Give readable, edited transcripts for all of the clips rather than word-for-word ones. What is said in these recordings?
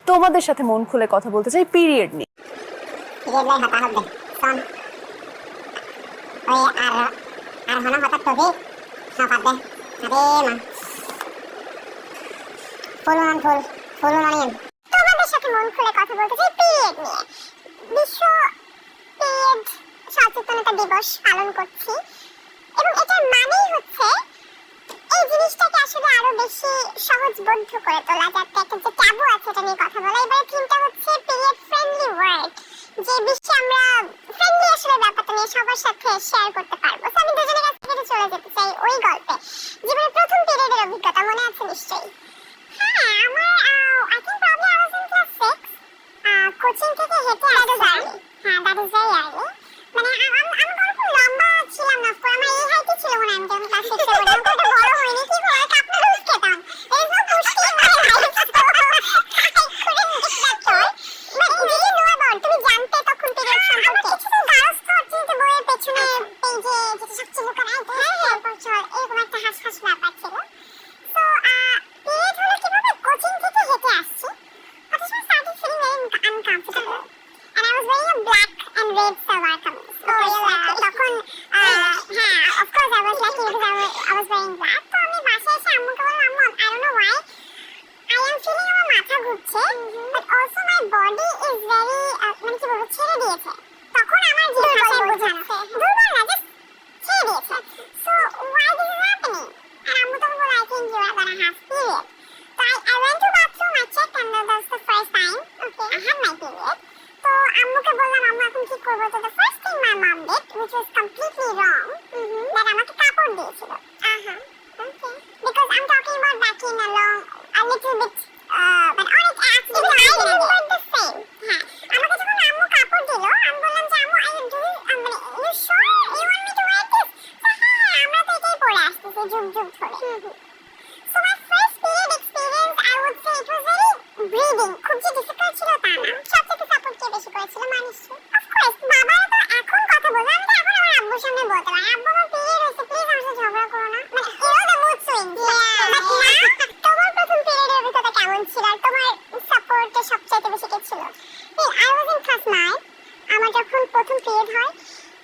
তোমাদের সাথে মন খুলে কথা বলতে চাই পিরিয়ড নিয়ে। পিরিয়ড লাই হতা হবে সন ওই আর হনা হতা তবে সাফাত দে আরে মা ফুলুন তোমাদের সাথে মন খুলে কথা বলতে চাই পিরিয়ড নিয়ে। বিশ্ব পিরিয়ড সচেতনতা দিবস পালন করছি এবং এটার মানেই হচ্ছে এই জিনিসটাকে আসলে আরো বেশি সহজবোধ্য করে তোলা, যাতে একটা যে ট্যাবু আছে এটা নিয়ে কথা বলা। এবারে থিমটা হচ্ছে পিরিয়ড ফ্রেন্ডলি ওয়ার্ল্ড, যে বিশ্বে আমরা ফ্রেন্ডলি আসলে ব্যাপারটা নিয়ে সবার সাথে শেয়ার করতে পারবো। তো আমি দুজনের কাছ থেকে চলে যেতে চাই ওই গল্পে। জীবনের প্রথম পিরিয়ডের অভিজ্ঞতা মনে আছে নিশ্চয়ই? হ্যাঁ, আমার I think probably I was in class 6। Coaching থেকে হেঁটে আসছি। হ্যাঁ, দ্যাট ইজ ভেরি আর্লি। মানে আমি কোনো লম্বা ছিলাম না, আমার এই হাইটই ছিল মনে হয়। আমি যখন ক্লাস 6 এ পড়তাম, খুব বড় হয়নি, কি করে কাপড় রোজ খেতাম। এই যে পুষ্টি মানে তুমি জানতে তখন পিরিয়ড সম্পর্কে কিছু গার্লস থট চিন্তা বইয়ের পেছনে পেজে যেটা সবচেয়ে লুকানো এরকম একটা হাসহাস ব্যাপার ছিল। তো পিরিয়ড হলো কিভাবে কোচিং থেকে হেঁটে আসছি। At first I started feeling very uncomfortable and I was wearing a black and red salwar kameez. তখন হ্যাঁ, of course I was lucky because I was wearing black. তো আমি বাসায় এসে আম্মুকে বললাম, আম্মু I don't know why I am feeling আমার মাথা ঘুরছে, but also my body is very মানে কি বলবো ছেড়ে দিয়েছে। তখন আমার যে ভাষায় বোঝানো দুর্বল না, just ছেড়ে দিয়েছে। So why this is happening? আর আম্মু তখন বলল, I think you are gonna have period. So I went to bathroom, I checked and that was the first time I had my period. So আম্মুকে বললাম, আম্মু এখন কি করবো? So the first thing my mom did, which was completely wrong, that আমাকে কাপড় দিয়েছিল। Okay. Because I'm talking about back in a little bit but অনেক actually I remember the same. হ্যাঁ, আমাকে যখন আম্মু কাপড় দিল, আমি বললাম যে আম্মু মানে you sure you want me to wear this? So হ্যাঁ, আমরা তো এটাই পরে আসতেছি যুগ যুগ ধরে। So my first period experience, I would say it was very breathing. খুব যে difficult ছিল তা না। সবথেকে সাপোর্ট কে বেশি করেছিল মানুষ? Of course, বাবারা তো এখন কথা বলবে, আমি তো এখন আমার আব্বুর সামনে বলতে পারি, আব্বু আমার period হয়েছে, প্লিজ আমার সাথে ঝগড়া করো না। মানে you know the mood swings. তোমার প্রথম পিরিয়ডের অভিজ্ঞতা কেমন ছিল আর তোমার সাপোর্টে সবচেয়ে বেশি কে ছিল? I was in class 9. আমার যখন প্রথম পিরিয়ড হয়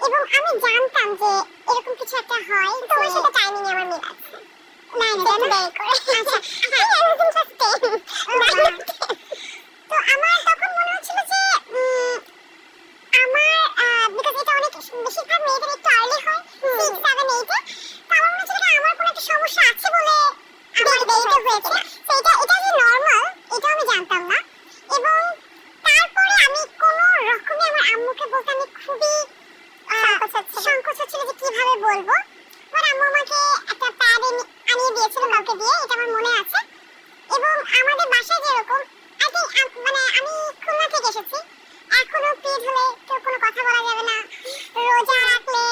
এবং আমি জানতাম যে এরকম কিছু একটা হয়, তোমার সাথে টাইমিং আমার মিল আছে। তো আমার তখন মনে হচ্ছিল যে আমার বিকজ এটা অনেক বেশিরভাগ মেয়েদের একটু আর্লি হয় 6, 7, 8 এ। তো আমার মনে হচ্ছিল আমার কোনো একটা সমস্যা আছে বলে আমার দেরিতে হয়েছে। তো এটা যে নর্মাল এটা আমি জানতাম না। এবং তারপরে আমি কোনো রকমে আমার আম্মুকে বলতে আমি খুবই সংকোচ হচ্ছিল যে কিভাবে বলবো। আমার আম্মু আমাকে একটা প্যাড আনিয়ে দিয়েছিল কাউকে দিয়ে, এটা আমার মনে আছে। এবং আমাদের বাসায় যেরকম মানে আমি খুলনা থেকে এসেছি, এখনো পিরিয়ড হলে কেউ কোনো কথা বলা যাবে না, রোজা রাখলে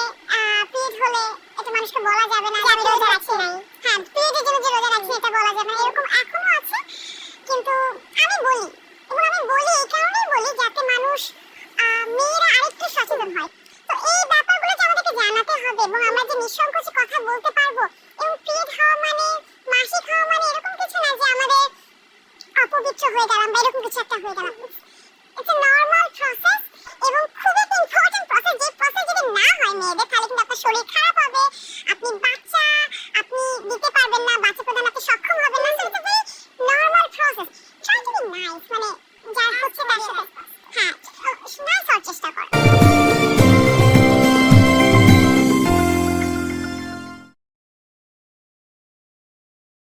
পিরিয়ড হলে এটা মানুষকে বলা যাবে না আমি রোজা রাখছি নাই। হ্যাঁ, পিরিয়ডের জন্য যে রোজা রাখছি এটা বলা যাবে না, এরকম এখনো আছে। কিন্তু আমি বলি, এবং আমি বলি এই কারণেই বলি যাতে মানুষ মেয়েরা আরেকটু সচেতন হয়। তো এই ব্যাপারগুলো যে আমাদেরকে জানাতে হবে এবং আমরা যে নিঃসংকোচে কথা বলতে পারবো। এবং পিরিয়ড হওয়া মানে মাসিক হওয়া মানে এরকম কিছু না যে আমাদের অপবিত্র হয়ে গেলাম বা এরকম কিছু একটা হয়ে গেলাম। ইটস এ নর্মাল প্রসেস এবং খুব একটা ইম্পর্টেন্ট প্রসেস। যে প্রসেস যদি না হয় মেয়েদের, তাহলে কিন্তু আপনার শরীর খারাপ হবে, আপনি বাচ্চা আপনি দিতে পারবেন না, বাচ্চা প্রদান আপনি সক্ষম হবেন না। It's a very normal process. Try to be nice, মানে যা হচ্ছে তার সাথে। হ্যাঁ,